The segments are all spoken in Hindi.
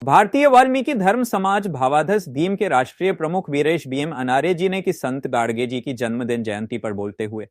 भारतीय वाल्मीकि धर्म समाज भावाधस दीम के राष्ट्रीय प्रमुख वीरेश बीएम अनारे जी ने कि संत गाडगे जी की जन्मदिन जयंती पर बोलते हुए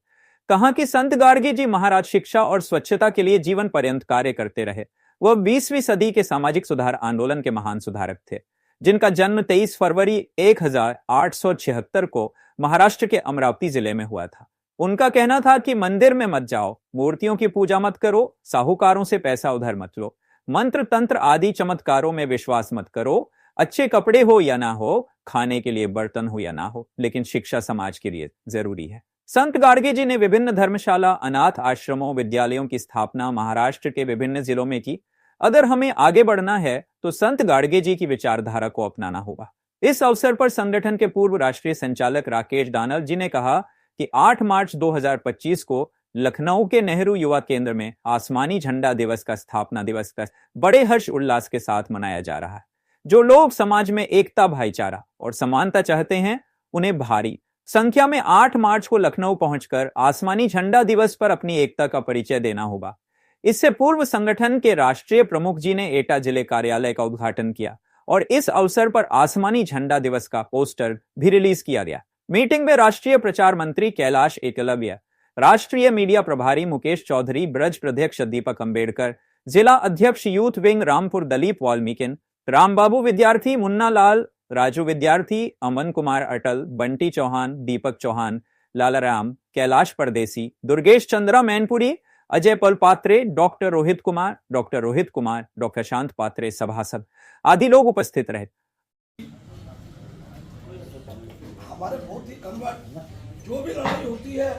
कहा कि संत गाडगे जी महाराज शिक्षा और स्वच्छता के लिए जीवन पर्यंत कार्य करते रहे। वह 20वीं सदी के सामाजिक सुधार आंदोलन के महान सुधारक थे, जिनका जन्म 23 फरवरी 1876 को महाराष्ट्र के अमरावती जिले में हुआ था। उनका कहना था कि मंदिर में मत जाओ, मूर्तियों की पूजा मत करो, साहूकारों से पैसा उधार मत लो, मंत्र तंत्र आदि चमत्कारों में विश्वास मत करो, अच्छे कपड़े हो या ना हो, खाने के लिए बर्तन हो या ना हो, लेकिन शिक्षा समाज के लिए जरूरी है। संत गाडगे जी ने विभिन्न धर्मशाला, अनाथ आश्रमों, विद्यालयों की स्थापना महाराष्ट्र के विभिन्न जिलों में की। अगर हमें आगे बढ़ना है तो संत गाडगे जी की विचारधारा को अपनाना होगा। इस अवसर पर संगठन के पूर्व राष्ट्रीय संचालक राकेश दानव जी ने कहा कि 8 मार्च 2025 को लखनऊ के नेहरू युवा केंद्र में आसमानी झंडा दिवस का स्थापना दिवस का बड़े हर्ष उल्लास के साथ मनाया जा रहा है। जो लोग समाज में एकता, भाईचारा और समानता चाहते हैं, उन्हें भारी संख्या में 8 मार्च को लखनऊ पहुंचकर आसमानी झंडा दिवस पर अपनी एकता का परिचय देना होगा। इससे पूर्व संगठन के राष्ट्रीय प्रमुख जी ने एटा जिले कार्यालय का उद्घाटन किया और इस अवसर पर आसमानी झंडा दिवस का पोस्टर भी रिलीज किया गया। मीटिंग में राष्ट्रीय प्रचार मंत्री कैलाश एकलव्य, राष्ट्रीय मीडिया प्रभारी मुकेश चौधरी, ब्रज प्रध्यक्ष दीपक अंबेडकर, जिला अध्यक्ष यूथ विंग रामपुर दलीप वाल्मीकिन, रामबाबू विद्यार्थी, मुन्ना लाल, राजू विद्यार्थी, अमन कुमार अटल, बंटी चौहान, दीपक चौहान, लालाराम, कैलाश परदेसी, दुर्गेश चंद्रा मैनपुरी, अजय पल पात्रे, डॉक्टर रोहित कुमार, डॉक्टर शांत पात्रे सभासद आदि लोग उपस्थित रहे। हमारे बहुत ही कन्वर्ट जो भी लड़ाई होती है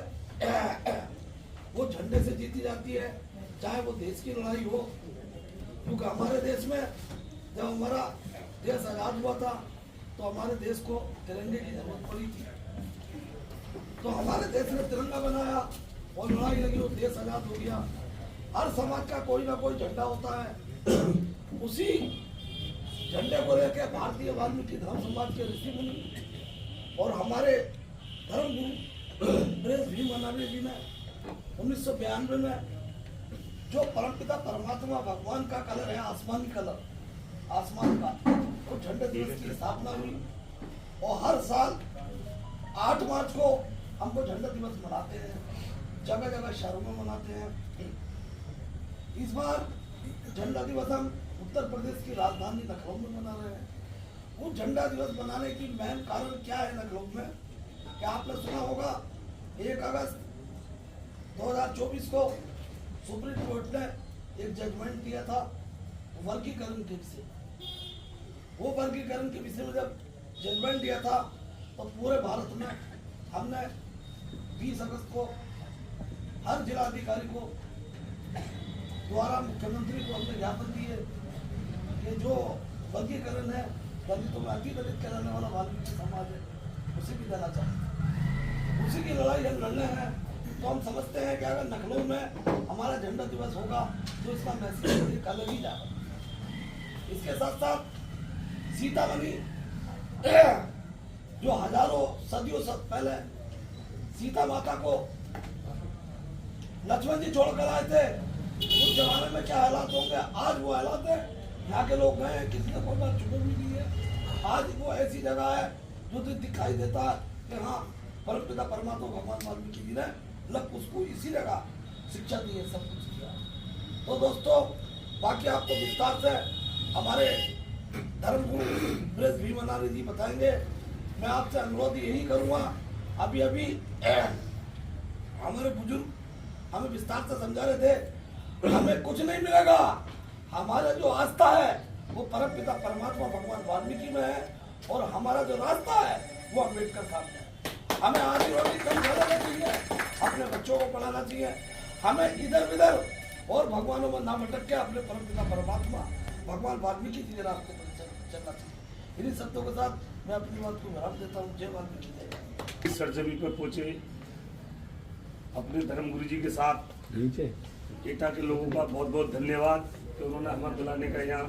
वो झंडे से जीती जाती है, चाहे वो देश की लड़ाई हो। क्योंकि हमारे देश में जब हमारा देश आजाद हुआ था तो हमारे देश को तिरंगे की जरूरत पड़ी थी, तो हमारे देश ने तिरंगा बनाया और लड़ाई लगी, वो देश आजाद हो गया। हर समाज का कोई ना कोई झंडा होता है, उसी झंडे को लेकर भारतीय वाल्मीकि धर्म समाज के ऋषि मुनि और हमारे धर्म गुरु वीरेश भीम अनारे जी ने 1992 में जो परमपिता परमात्मा भगवान का कलर है, आसमानी कलर, आसमान का, वो झंडे दिवस की स्थापना हुई और हर साल 8 मार्च को हमको झंडा दिवस मनाते हैं, जगह जगह शहरों में मनाते हैं। इस बार झंडा दिवस हम उत्तर प्रदेश की राजधानी लखनऊ में मना रहे हैं। वो झंडा दिवस बनाने की मेन कारण क्या है लखनऊ में, क्या आपने सुना होगा 1 अगस्त 2024 को सुप्रीम कोर्ट ने एक जजमेंट दिया था वर्गीकरण के विषय। वो वर्गीकरण के विषय में जब जजमेंट दिया था तो पूरे भारत में हमने 20 अगस्त को हर जिलाधिकारी को द्वारा मुख्यमंत्री को हमने ज्ञापन दिए कि जो वर्गीकरण है, दलितों में अति दलित कहलाने वाला वाल्मीकि समाज है, उसे भी देना चाहिए। उसी की लड़ाई हम लड़ने हैं। तो हम समझते हैं कि अगर लखनऊ में हमारा झंडा दिवस होगा तो इसका मैसेज अलग ही जाएगा। इसके साथ साथ सीतामढ़ी जो हजारों सदियों पहले सीता माता को लक्ष्मण जी छोड़कर आए थे, उस जमाने में क्या हालात होंगे, आज वो हालात है। यहाँ के लोग गए, किसी ने कोई बात छुपी भी नहीं है। आज वो ऐसी जगह है जो दिखाई देता है कि हाँ, परमपिता परमात्मा भगवान वाल्मीकि जी ने लग उसको इसी जगह शिक्षा दी है, सब कुछ किया। तो दोस्तों, बाकी आपको विस्तार से हमारे धर्मगुरु वीरेश भीम अनारे जी बताएंगे। मैं आपसे अनुरोध यही करूँगा, अभी हमारे बुजुर्ग हमें विस्तार से समझा रहे थे, हमें कुछ नहीं मिलेगा। हमारा जो आस्था है वो परमपिता परमात्मा भगवान वाल्मीकि में है और हमारा जो रास्ता है वो अम्बेडकर साहब में है। हमें आधी रोटी कम खाना चाहिए, अपने बच्चों को पढ़ाना चाहिए, हमें इधर उधर और भगवानों में ना भटक के अपने परमपिता परमात्मा भगवान वाल्मीकि जी के रास्ते पर चलना चाहिए। इन्हीं शब्दों के साथ मैं अपनी बात को विराम देता हूँ। जय वाल्मीकि जय। इस सरजमी पर पहुंचे अपने धर्मगुरु जी के साथ एटा के लोगों का बहुत बहुत धन्यवाद कि उन्होंने हमें बुलाने का यहाँ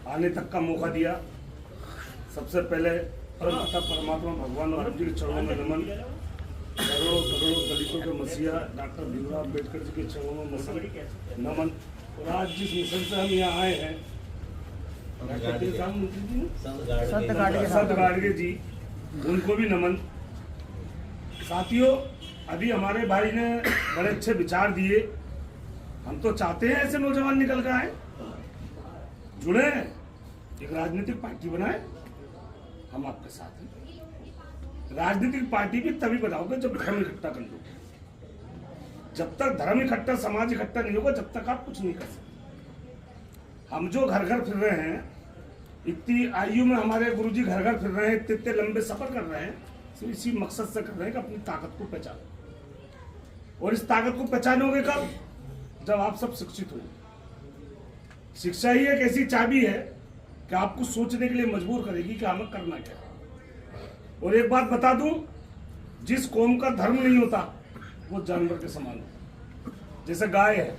आने तक का मौका दिया। सबसे पहले परमपिता परमात्मा भगवान वाल्मीकि के चरणों में नमन। करोड़ों करोड़ों दलितों के मसीहा डॉक्टर भीमराव अम्बेडकर जी के चरणों में नमन। और आज जिस मिशन से हम यहाँ आए हैं संत गाड़गे जी, उनको भी नमन। साथियों, अभी हमारे भाई ने बड़े अच्छे विचार दिए। हम तो चाहते हैं ऐसे नौजवान निकल कर आए, जुड़े, एक राजनीतिक पार्टी बनाए। हम आपके साथ हैं। राजनीतिक पार्टी भी तभी बनाओगे जब धर्म इकट्ठा कर लोगे। जब तक धर्म इकट्ठा, समाज इकट्ठा नहीं होगा, जब तक आप कुछ नहीं कर सकते। हम जो घर घर फिर रहे हैं, इतनी आयु में हमारे गुरुजी घर घर फिर रहे हैं, इतने लंबे सफर कर रहे हैं, सिर्फ इसी मकसद से कर रहे हैं कि अपनी ताकत को पहचानो। और इस ताकत को पहचानोगे कब? जब आप सब शिक्षित हो। शिक्षा ही एक ऐसी चाबी है कि आपको सोचने के लिए मजबूर करेगी कि हमें करना क्या है। और एक बात बता दूं, जिस कौम का धर्म नहीं होता वो जानवर के समान होता। जैसे गाय है,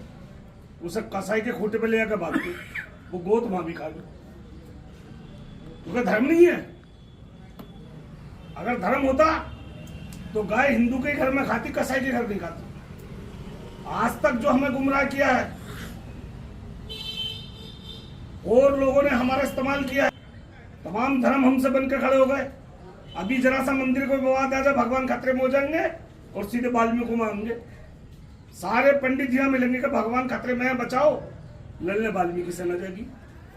उसे कसाई के खूंटे पे ले आकर बांध दो, वो गोद मां भी खा लो, क्योंकि धर्म नहीं है। अगर धर्म होता तो गाय हिंदू के घर में खाती, कसाई के घर नहीं खाती। आज तक जो हमें गुमराह किया है और लोगों ने हमारा इस्तेमाल किया है, तमाम धर्म हमसे बनकर खड़े हो गए। अभी जरा सा मंदिर को विवाद आ जाए, भगवान खतरे में हो जाएंगे और सीधे वाल्मीकि को मांगेंगे। सारे पंडित यहाँ मिलेंगे कि भगवान खतरे में है, बचाओ, लड़ने वाल्मीकि से न जाएगी।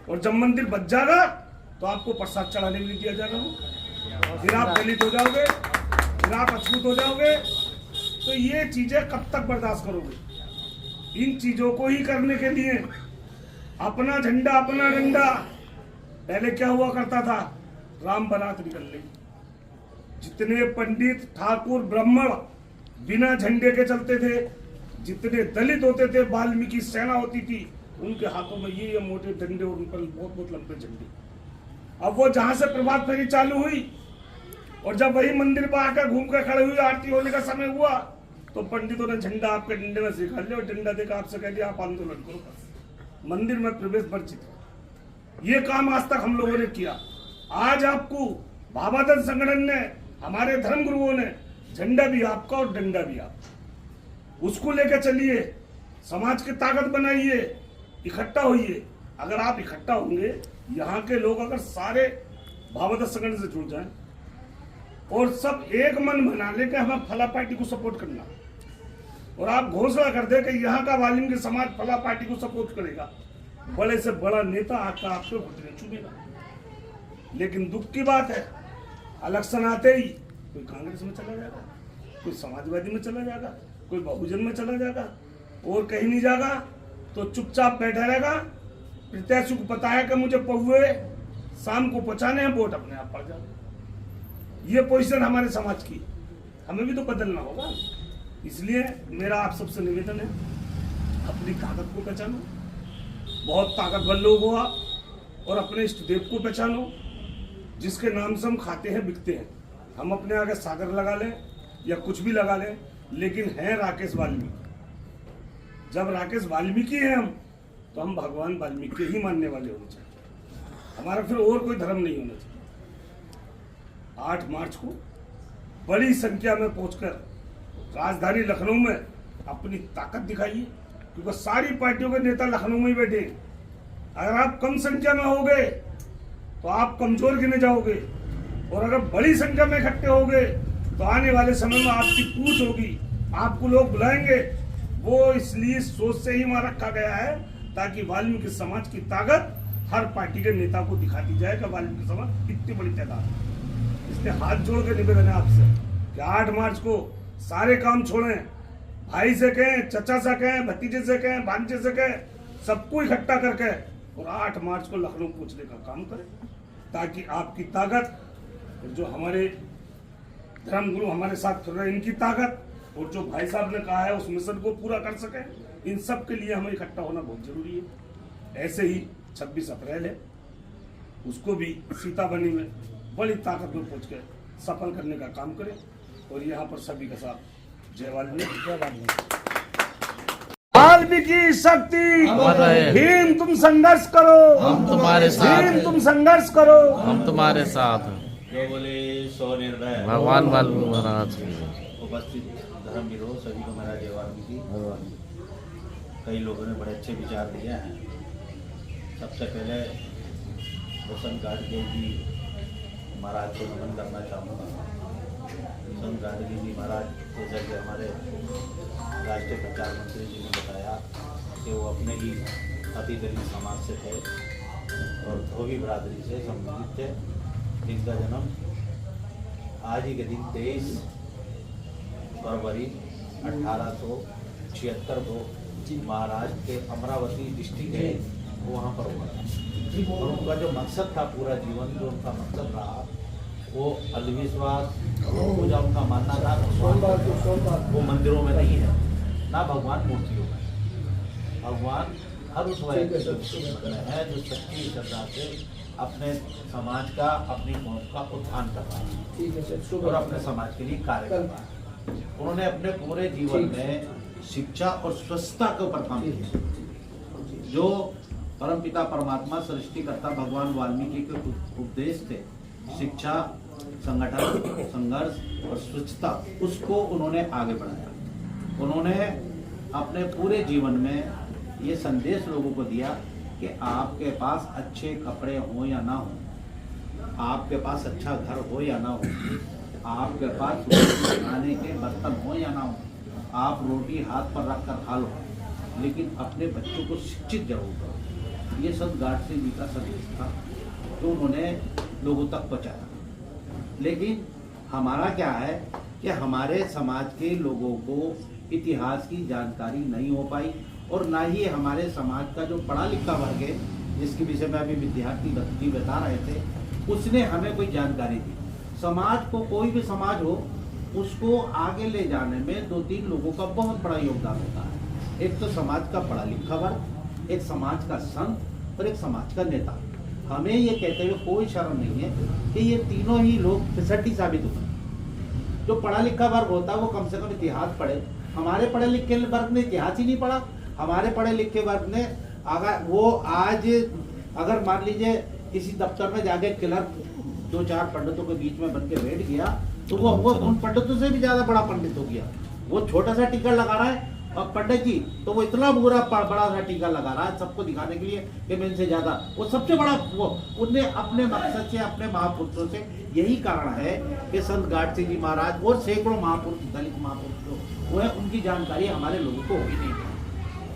और जब मंदिर बच जाएगा तो आपको प्रसाद चढ़ाने भी नहीं दिया जाएगा, फिर आप दलित हो जाओगे, फिर आप अछूत हो जाओगे। तो ये चीजें कब तक बर्दाश्त करोगे? इन चीजों को ही करने के लिए अपना झंडा अपना डंडा। पहले क्या हुआ करता था? राम बारात निकल रही, जितने पंडित ठाकुर ब्राह्मण बिना झंडे के चलते थे, जितने दलित होते थे, वाल्मीकि सेना होती थी, उनके हाथों में ये मोटे डंडे और उन पर बहुत बहुत लंबे झंडे। अब वो जहां से प्रभात फेरी चालू हुई और जब वही मंदिर पर आकर घूम कर खड़े हुए, आरती होने का समय हुआ, तो पंडितों ने झंडा आपके डंडे में सिखा लिया और डंडा देकर आपसे कह दिया आप आंदोलन करो, बस मंदिर में प्रवेश वर्जित। ये काम आज तक हम लोगों ने किया। आज आपको भावाधन संगठन ने, हमारे धर्म गुरुओं ने, झंडा भी आपका और डंडा भी आपका, उसको लेकर चलिए, समाज की ताकत बनाइए, इकट्ठा होइए। अगर आप इकट्ठा होंगे, यहाँ के लोग अगर सारे भावाधन संगठन से जुड़ जाएं और सब एक मन बना ले कि हमें फला पार्टी को सपोर्ट करना, और आप घोषणा कर दे कि यहाँ का वाल्मीकि समाज फला पार्टी को सपोर्ट करेगा, बड़े से बड़ा नेता आकर आपको घुटने चुमेगा। लेकिन दुख की बात है, इलेक्शन आते ही कोई कांग्रेस में चला जाएगा, कोई समाजवादी में चला जाएगा, कोई बहुजन में चला जाएगा, और कहीं नहीं जाएगा तो चुपचाप बैठा रहेगा। प्रत्याशी को पता है कि मुझे पहुए शाम को पहुंचाने हैं, वोट अपने आप पड़ जाए। ये पोजीशन हमारे समाज की, हमें भी तो बदलना होगा। इसलिए मेरा आप सबसे निवेदन है, अपनी ताकत को पहचानो, बहुत ताकतवर लोग हो आप, और अपने इष्ट देव को पहचानो, जिसके नाम से हम खाते हैं बिकते हैं। हम अपने आगे सागर लगा लें या कुछ भी लगा लें, लेकिन हैं राकेश वाल्मीकि। जब राकेश वाल्मीकि हैं हम, तो हम भगवान वाल्मीकि ही मानने वाले होने चाहिए, हमारा फिर और कोई धर्म नहीं होना चाहिए। 8 मार्च को बड़ी संख्या में पहुंचकर राजधानी लखनऊ में अपनी ताकत दिखाइए, क्योंकि सारी पार्टियों के नेता लखनऊ में ही बैठे हैं। अगर आप कम संख्या में होगे तो आप कमजोर गिने जाओगे, और अगर बड़ी संख्या में इकट्ठे होगे तो आने वाले समय में आपकी पूछ होगी, आपको लोग बुलाएंगे। वो इसलिए सोच से ही वहां रखा गया है ताकि वाल्मीकि समाज की ताकत हर पार्टी के नेता को दिखाती जाए कि वाल्मीकि समाज कितनी बड़ी तादाद है। इसलिए हाथ जोड़ के निवेदन है आपसे कि 8 मार्च को सारे काम छोड़ें, भाई से कहें, चचा से कहें, भतीजे से कहें, भांजे से कहें, सबको इकट्ठा करके और 8 मार्च को लखनऊ पहुंचने का काम करें, ताकि आपकी ताकत और जो हमारे धर्म गुरु हमारे साथ फिर रहे इनकी ताकत और जो भाई साहब ने कहा है उस मिशन को पूरा कर सके। इन सब के लिए हमें इकट्ठा होना बहुत जरूरी है। ऐसे ही 26 अप्रैल है, उसको भी सीताबनी में बड़ी ताकत में पहुंच के सफल करने का काम करें। और यहाँ पर सभी के साथ जय वाल्मीकि। वाल्मीकि शक्ति, भीम तुम संघर्ष करो, हम तुम्हारे साथ भीम हैं। तुम संघर्ष करो, हम तुम्हारे साथ हैं। जो बोले सो निर्भय भगवान वाल्मीकि महाराज की। उपस्थित धर्म विरोध सभी को मेरा जय वाल्मीकि। कई लोगों ने बड़े अच्छे विचार दिए हैं। सबसे पहले संत गाडगे जी महाराज को नमन करना चाहूँगा। संत गाडगे जी महाराज, जैसा कि हमारे राष्ट्रीय प्रचार मंत्री जी ने बताया कि वो अपने ही अति दलित समाज से थे और धोबी बिरादरी से संबंधित थे, जिनका जन्म आज ही के दिन 23 फरवरी 1876 को महाराष्ट्र के अमरावती डिस्ट्रिक्ट है वहाँ पर हुआ था। और उनका जो मकसद था, पूरा जीवन जो उनका मकसद रहा, वो अंधविश्वास पूजा उनका मानना था। वो मंदिरों में नहीं है, ना भगवान मूर्तियों में। भगवान हर उस व्यक्ति में है जो सच्ची श्रद्धा से अपने समाज का, अपनी कौम का उत्थान कर रहा है और अपने समाज के लिए कार्य कर रहा है। उन्होंने अपने पूरे जीवन में शिक्षा और स्वच्छता के ऊपर काम किया। जो परमपिता परमात्मा सृष्टिकर्ता भगवान वाल्मीकि के उपदेश थे, शिक्षा, संगठन, संघर्ष और स्वच्छता, उसको उन्होंने आगे बढ़ाया। उन्होंने अपने पूरे जीवन में ये संदेश लोगों को दिया कि आपके पास अच्छे कपड़े हो या ना हो, आपके पास अच्छा घर हो या ना हो, आपके पास खाने के बर्तन हो या ना हो, आप रोटी हाथ पर रख कर खा लो, लेकिन अपने बच्चों को शिक्षित जरूर करो। ये संत गाडगे जी का संदेश था तो उन्होंने लोगों तक पहुँचाया। लेकिन हमारा क्या है कि हमारे समाज के लोगों को इतिहास की जानकारी नहीं हो पाई और ना ही हमारे समाज का जो पढ़ा लिखा वर्ग है, जिसके विषय में अभी विद्यार्थी जी बता रहे थे, उसने हमें कोई जानकारी दी। समाज को, कोई भी समाज हो, उसको आगे ले जाने में 2-3 लोगों का बहुत बड़ा योगदान होता है। एक तो समाज का पढ़ा लिखा वर्ग, एक समाज का संत और एक समाज का नेता। हमें ये कहते हुए कोई शर्म नहीं है कि ये तीनों ही लोग फिसड्डी साबित होते। जो पढ़ा लिखा वर्ग होता है वो कम से कम इतिहास पढ़े। हमारे पढ़े लिखे वर्ग ने इतिहास ही नहीं पढ़ा। हमारे पढ़े लिखे वर्ग ने अगर मान लीजिए किसी दफ्तर में जाके क्लर्क 2-4 पंडितों के बीच में बन के बैठ गया तो वो उन पंडितों से भी ज्यादा बड़ा पंडित हो गया। वो छोटा सा टीका लगा रहा है और पंडित जी तो वो इतना बड़ा सा टीका लगा रहा है सबको दिखाने के लिए कि मैं इनसे ज्यादा, वो सबसे बड़ा। वो उनने अपने मकसद से, अपने महापुरुषों से, यही कारण है कि संत गाडगे जी महाराज और सैकड़ों महापुरुष, दलित महापुरुष जो वो है, उनकी जानकारी हमारे लोगों को होगी नहीं।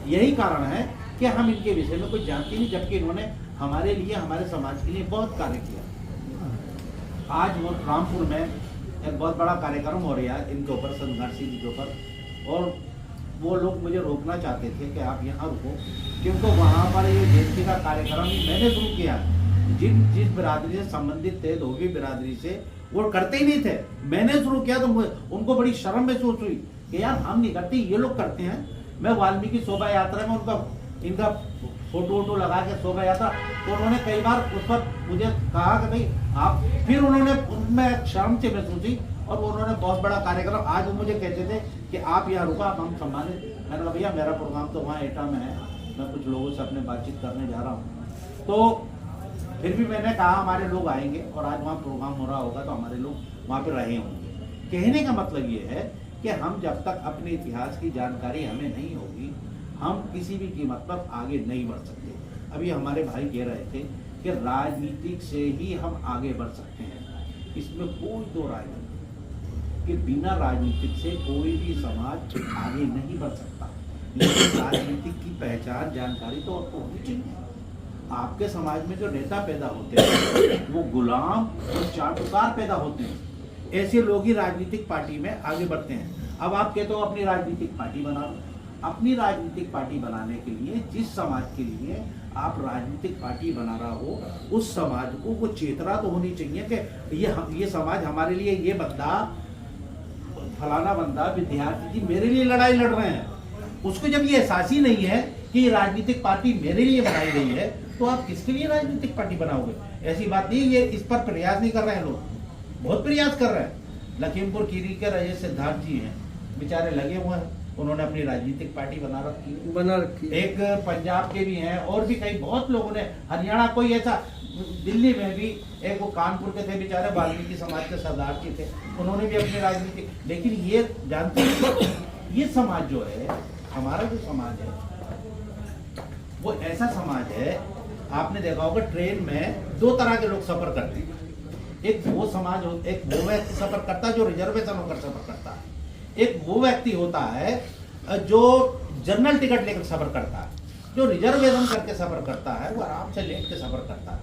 यही कारण है कि हम इनके विषय में कुछ जानते नहीं, जबकि इन्होंने हमारे लिए, हमारे समाज के लिए बहुत कार्य किया। आज वो रामपुर में एक बहुत बड़ा कार्यक्रम हो रहा है इनके ऊपर, संत गाडगे जी के ऊपर, और वो लोग मुझे रोकना चाहते थे कि आप यहाँ रुको, क्योंकि वहाँ पर ये जयंती का कार्यक्रम मैंने शुरू किया। जिस बिरादरी से संबंधित थे, धोबी बिरादरी से, वो करते ही नहीं थे। मैंने शुरू किया तो उनको बड़ी शर्म महसूस हुई कि यार हम नहीं करते, ये लोग करते हैं। मैं वाल्मीकि शोभा यात्रा में इनका फोटो लगा के शोभा यात्रा, तो उन्होंने कई बार उस पर मुझे कहा कि भाई आप, फिर उन्होंने उनमें शर्म से महसूस हुई और उन्होंने बहुत बड़ा कार्यक्रम, आज वो मुझे कहते थे कि आप यहाँ रुका, आप हम सम्मानित। मैंने कहा भैया मेरा प्रोग्राम तो वहाँ एटा में है, मैं कुछ लोगों से अपने बातचीत करने जा रहा हूँ। तो फिर भी मैंने कहा हमारे लोग आएंगे और आज वहाँ प्रोग्राम हो रहा होगा तो हमारे लोग वहाँ पर रहे होंगे। कहने का मतलब ये है कि हम जब तक अपने इतिहास की जानकारी हमें नहीं होगी, हम किसी भी कीमत पर आगे नहीं बढ़ सकते। अभी हमारे भाई कह रहे थे कि राजनीतिक से ही हम आगे बढ़ सकते हैं, इसमें कोई दो राय नहीं कि बिना राजनीतिक से कोई भी समाज आगे नहीं बढ़ सकता। लेकिन राजनीतिक की पहचान, जानकारी तो आपको होनी चाहिए। आपके समाज में जो नेता पैदा होते हैं वो गुलाम और चाटुकार पैदा होते हैं। ऐसे लोग ही राजनीतिक पार्टी में आगे बढ़ते हैं। अब आप कहते हो अपनी राजनीतिक पार्टी बना लो। अपनी राजनीतिक पार्टी बनाने के लिए, जिस समाज के लिए आप राजनीतिक पार्टी बना रहा हो, उस समाज को वो चेतना तो होनी चाहिए कि ये समाज हमारे लिए, ये बंदा, फलाना बंदा, विद्यार्थी जी मेरे लिए लड़ाई लड़ रहे हैं। उसको जब ये एहसास ही नहीं है कि राजनीतिक पार्टी मेरे लिए बनाई गई है, तो आप किसके लिए राजनीतिक पार्टी बनाओगे? ऐसी बात नहीं। ये इस पर प्रयास नहीं कर रहे हैं लोग, बहुत प्रयास कर रहे हैं। लखीमपुर खीरी के रहे सिद्धार्थ जी हैं, बेचारे लगे हुए हैं, उन्होंने अपनी राजनीतिक पार्टी बना रखी। एक पंजाब के भी हैं और भी कई बहुत लोगों ने, हरियाणा, कोई ऐसा, दिल्ली में भी एक, वो कानपुर के थे बेचारे, वाल्मीकि समाज के सरदार जी थे, उन्होंने भी अपनी राजनीतिक। लेकिन ये जानते हैं, ये समाज जो है, हमारा जो समाज है वो ऐसा समाज है आपने देखा होगा ट्रेन में दो तरह के लोग सफर करते हैं। एक वो समाज एक वो व्यक्ति सफर करता है जो रिजर्वेशन होकर सफर करता है, एक वो व्यक्ति होता है जो जनरल टिकट लेकर सफर करता है। जो रिजर्वेशन करके सफर करता है वो आराम से लेट के सफर करता है,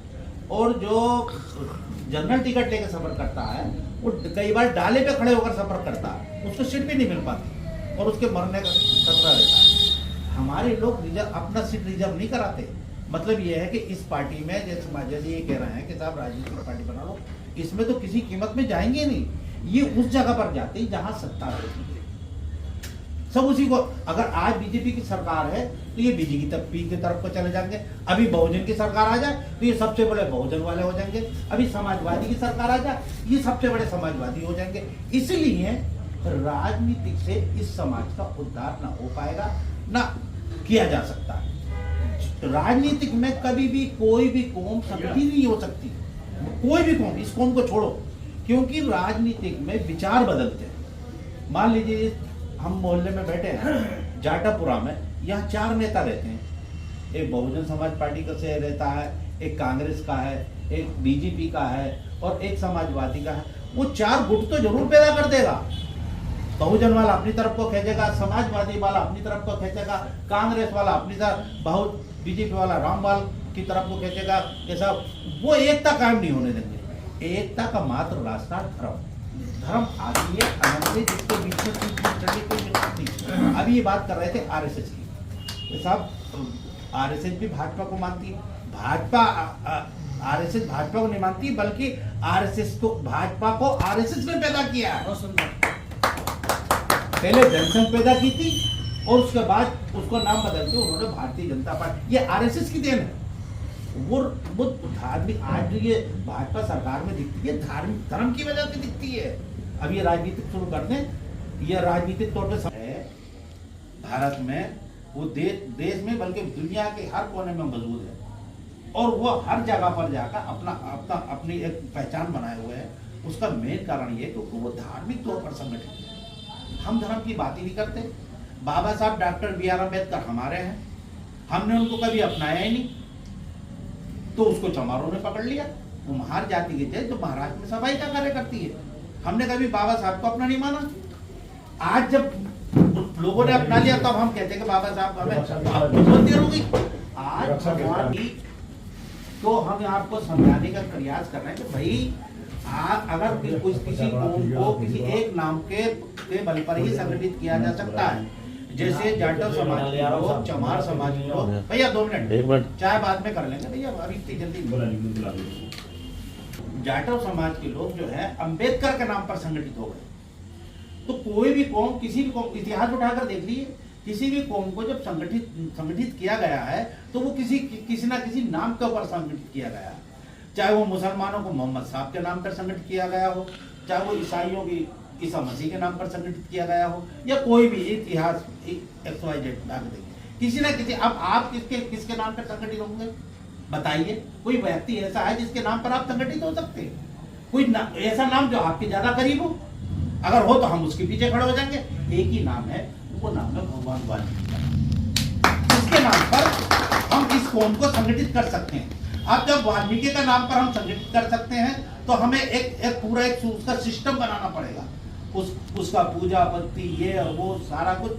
और जो जनरल टिकट लेकर सफर करता है वो कई बार डाले पे खड़े होकर सफर करता है, उसको सीट भी नहीं मिल पाती और उसके मरने का खतरा रहता है। हमारे लोग अपना सीट रिजर्व नहीं कराते। मतलब ये है कि इस पार्टी में जैसे ये कह रहे हैं कि साहब राजनीतिक पार्टी बना लो, इसमें तो किसी कीमत में जाएंगे नहीं। ये उस जगह पर जाते हैं जहां सत्ता रहती है, सब उसी को। अगर आज बीजेपी की सरकार है तो ये बीजेपी की तरफ को चले जाएंगे। अभी बहुजन की सरकार आ जाए तो ये सबसे बड़े बहुजन वाले हो जाएंगे। अभी समाजवादी की सरकार आ जाए ये सबसे बड़े समाजवादी हो जाएंगे। इसलिए राजनीतिक से इस समाज का उद्धार ना हो पाएगा, ना किया जा सकता है। राजनीतिक में कभी भी कोई भी कौम संगठित नहीं हो सकती, कोई भी कौम, इस कौम को छोड़ो, क्योंकि राजनीतिक में विचार बदलते हैं। मान लीजिए हम मोहल्ले में बैठे हैं जाटापुरा में, यहाँ 4 नेता रहते हैं, एक बहुजन समाज पार्टी का से रहता है, एक कांग्रेस का है, एक बीजेपी का है और एक समाजवादी का है। वो 4 गुट तो जरूर पैदा कर देगा। बहुजन वाला अपनी तरफ को खींचेगा, समाजवादी वाला अपनी तरफ को खींचेगा, कांग्रेस वाला अपनी तरफ, बीजेपी वाला रामपाल की तरफ को खींचेगा। ऐसा वो एकता कायम नहीं होने देंगे। एकता का मात्र रास्ता धर्म आदि है अनंत, जिसके बीच में कोई मिलत नहीं। अभी ये बात कर रहे थे आरएसएस की, साहब आरएसएस भी भाजपा को मानती है। भाजपा आरएसएस भाजपा को नहीं मानती, बल्कि आरएसएस को, भाजपा को आरएसएस ने पैदा किया है। पहले जनसंघ पैदा की थी और उसके बाद उसको नाम बदल के उन्होंने भारतीय जनता पार्टी, ये आरएसएस की देन है। वो धार्मिक, आज ये भाजपा सरकार में दिखती है धार्मिक धर्म की वजह से दिखती है। अब ये राजनीतिक शुरू कर दें, ये राजनीतिक तौर पे है भारत में, वो देश में बल्कि दुनिया के हर कोने में मौजूद है, और वो हर जगह पर जाकर अपनी एक पहचान बनाए हुए है। उसका मेन कारण ये क्योंकि वो धार्मिक तौर पर संगठित है। हम धर्म की बात ही नहीं करते। बाबा साहब डॉक्टर बी आर अम्बेडकर हमारे हैं, हमने उनको कभी अपनाया ही नहीं, तो उसको चमारों ने पकड़ लिया। वो महार जाति के थे तो महाराष्ट्र में सफाई का कार्य करती है। हमने कभी बाबा साहब को अपना नहीं माना। आज जब लोगों ने अपना लिया तब हम कहते हैं कि बाबा साहब हमें बहुत देर हो गई। आज तो हम आपको समझाने का प्रयास कर रहे हैं कि भाई अगर किसी कौम को किसी एक नाम के बल पर ही संगठित किया जा सकता है, जैसे जाटव समाज के लोग, चमार समाज के लोग, भैया 2 मिनट चाय बाद में कर लेंगे भैया, अभी इतनी जल्दी। जाटव समाज के लोग जो है अंबेडकर के नाम पर संगठित हो गए। तो कोई भी कौम, किसी भी कौम, इतिहास उठाकर देख लीजिए, किसी भी कौम को जब संगठित किया गया है तो वो किसी ना किसी नाम के ऊपर संगठित किया गया है। चाहे वो मुसलमानों को मोहम्मद साहब के नाम पर संगठित किया गया हो, चाहे वो ईसाइयों की ईसा मसीह के नाम पर संगठित किया गया हो, या कोई भी इतिहास XYZ डाल देंगे किसी ना किसी। अब आप किसके नाम पर संगठित होंगे बताइए? कोई व्यक्ति ऐसा है जिसके नाम पर आप संगठित हो सकते हैं? कोई ऐसा नाम जो आपके ज्यादा करीब हो? अगर हो तो हम उसके पीछे खड़े हो जाएंगे। एक ही नाम है, वो नाम है भगवान वाल्मीकि का, जिसके नाम पर हम इस कौम को संगठित कर सकते हैं। अब जब वाल्मीकि का नाम पर हम संगठित कर सकते हैं तो हमें एक पूरा उसका सिस्टम बनाना पड़ेगा, उसका पूजा पत्ती ये और वो सारा कुछ,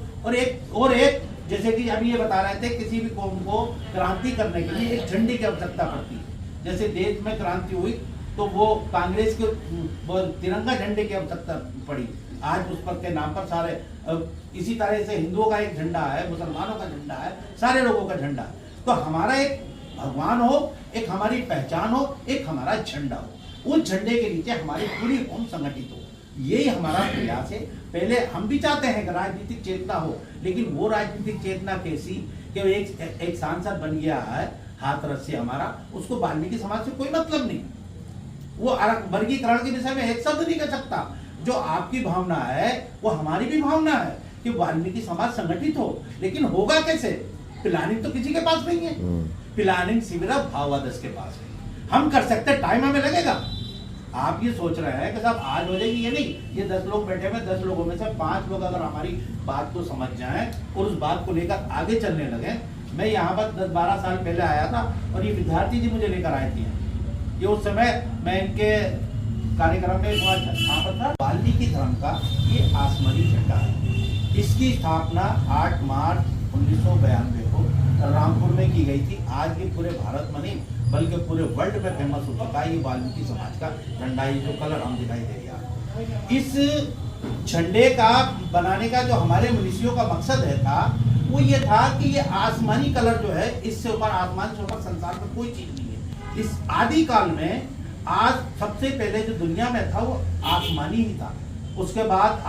और एक जैसे कि अभी ये बता रहे थे, किसी भी कौम को क्रांति करने के लिए एक झंडे की आवश्यकता पड़ती है। जैसे देश में क्रांति हुई तो वो कांग्रेस के तिरंगा झंडे की आवश्यकता पड़ी। आज उस पर के नाम पर सारे, इसी तरह से हिंदुओं का एक झंडा है, मुसलमानों का झंडा है, सारे लोगों का झंडा है। तो हमारा एक भगवान हो, एक हमारी पहचान हो, एक हमारा झंडा हो, उस झंडे के नीचे हमारी पूरी कौम संगठित हो। यही हमारा प्रयास है। पहले हम भी चाहते हैं कि राजनीतिक चेतना हो, लेकिन वो राजनीतिक चेतना कैसी कि एक सांसद बन गया है हाथरस से हमारा, उसको वाल्मीकि समाज से कोई मतलब नहीं। वो वर्गीकरण के विषय में एक शब्द नहीं कर सकता। जो आपकी भावना है वो हमारी भी भावना है कि वाल्मीकि समाज संगठित हो, लेकिन होगा कैसे? प्लानिंग तो किसी के पास नहीं है। प्लानिंग सिर्फ भावादस के पास है। हम कर सकते, टाइम हमें लगेगा। आप ये सोच रहे हैं कि साहब आज हो जाएगी, ये नहीं। ये 10 लोग बैठे हुए, 10 लोगों में से 5 लोग अगर हमारी बात को समझ जाएं और उस बात को लेकर आगे चलने लगे मैं यहाँ पर 10-12 साल पहले आया था और ये विद्यार्थी जी मुझे लेकर आए थे। ये उस समय मैं इनके कार्यक्रम में वहाँ पर था। वाल्मीकि धर्म का ये आसमानी झंडा है। इसकी स्थापना 8 मार्च 1992 को रामपुर में की गई थी। आज ये पूरे भारत में नहीं बल्कि पूरे वर्ल्ड में फेमस हो चुका है ये वाल्मीकि समाज का झंडा। ये जो कलर हम दिखाई दे रहा है, इस झंडे का बनाने का जो हमारे मनुष्यों का मकसद है था वो ये था कि ये आसमानी कलर जो है, इससे ऊपर आसमान से ऊपर संसार में कोई चीज नहीं है। इस आदि काल में आज सबसे पहले जो दुनिया में था वो आसमानी ही था। उसके बाद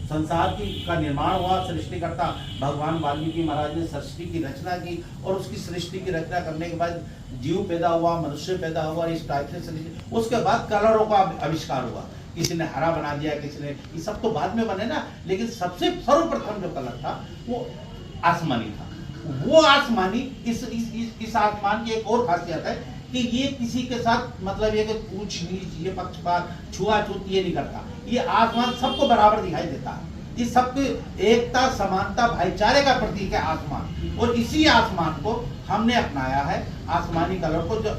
संसार का निर्माण हुआ। सृष्टिकर्ता भगवान वाल्मीकि महाराज ने सृष्टि की रचना की और उसकी सृष्टि की रचना करने के बाद जीव पैदा हुआ, मनुष्य पैदा हुआ, इस टाइप से सृष्टि। उसके बाद कलरों का आविष्कार हुआ। किसी ने हरा बना दिया, किसी ने, ये सब तो बाद में बने ना, लेकिन सबसे सर्वप्रथम जो कलर था वो आसमानी था। वो आसमानी इस आसमान की एक और खासियत है कि ये किसी के साथ मतलब ये कि ऊंच नीच, ये पक्षपात, छुआछूत ये नहीं करता। ये आसमान सबको बराबर दिखाई देता है। ये सबकी एकता, समानता, भाईचारे का प्रतीक है आसमान। और इसी आसमान को हमने अपनाया है, आसमानी कलर को, जो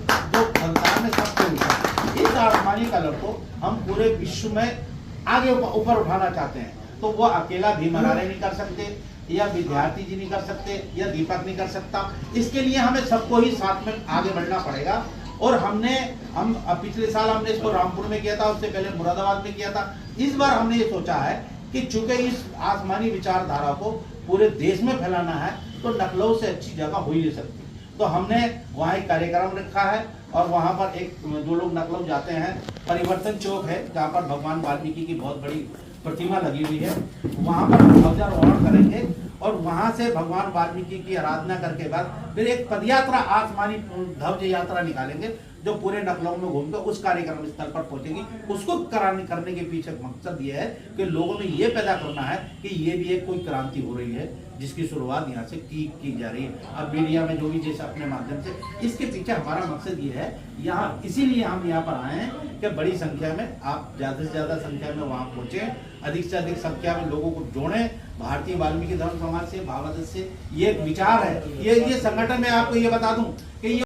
संसार में सबसे ऊपर। इस आसमानी कलर को हम पूरे विश्व में आगे ऊपर उठाना चाहते हैं। तो वो अकेला भीम अनारे नहीं कर सकते, या विद्यार्थी जी नहीं कर सकते, या दीपक नहीं कर सकता। इसके लिए हमें सबको ही साथ में आगे बढ़ना पड़ेगा। और हम पिछले साल हमने इसको रामपुर में किया था, उससे पहले मुरादाबाद में किया था। इस बार हमने ये सोचा है कि चूंकि इस आसमानी विचारधारा को पूरे देश में फैलाना है तो लखनऊ से अच्छी जगह हो ही नहीं सकती। तो हमने वहाँ एक कार्यक्रम रखा है और वहाँ पर एक जो लोग लखनऊ जाते हैं, परिवर्तन चौक है जहाँ पर भगवान वाल्मीकि की बहुत बड़ी प्रतिमा लगी हुई है, वहाँ पर हम ध्वजारोहण करेंगे और वहाँ से भगवान वाल्मीकि की आराधना करके बाद फिर एक पदयात्रा, आसमानी ध्वज यात्रा निकालेंगे जो पूरे लखनऊ में घूमकर उस कार्यक्रम स्थल पर पहुंचेगी। उसको करने के पीछे मकसद ये है कि लोगों में ये पैदा करना है कि ये भी एक कोई क्रांति हो रही है जिसकी शुरुआत यहाँ से की जा रही है। अब मीडिया में जो भी जैसे अपने माध्यम से, इसके पीछे हमारा मकसद ये है, यहाँ इसीलिए हम यहाँ पर आए हैं कि बड़ी संख्या में आप ज्यादा से ज्यादा संख्या में वहाँ पहुंचे, अधिक से अधिक संख्या में लोगों को जोड़ें भारतीय वाल्मीकि धर्म समाज से, भावादर्श से। ये एक विचार है, ये संगठन में आपको ये बता दूं कि ये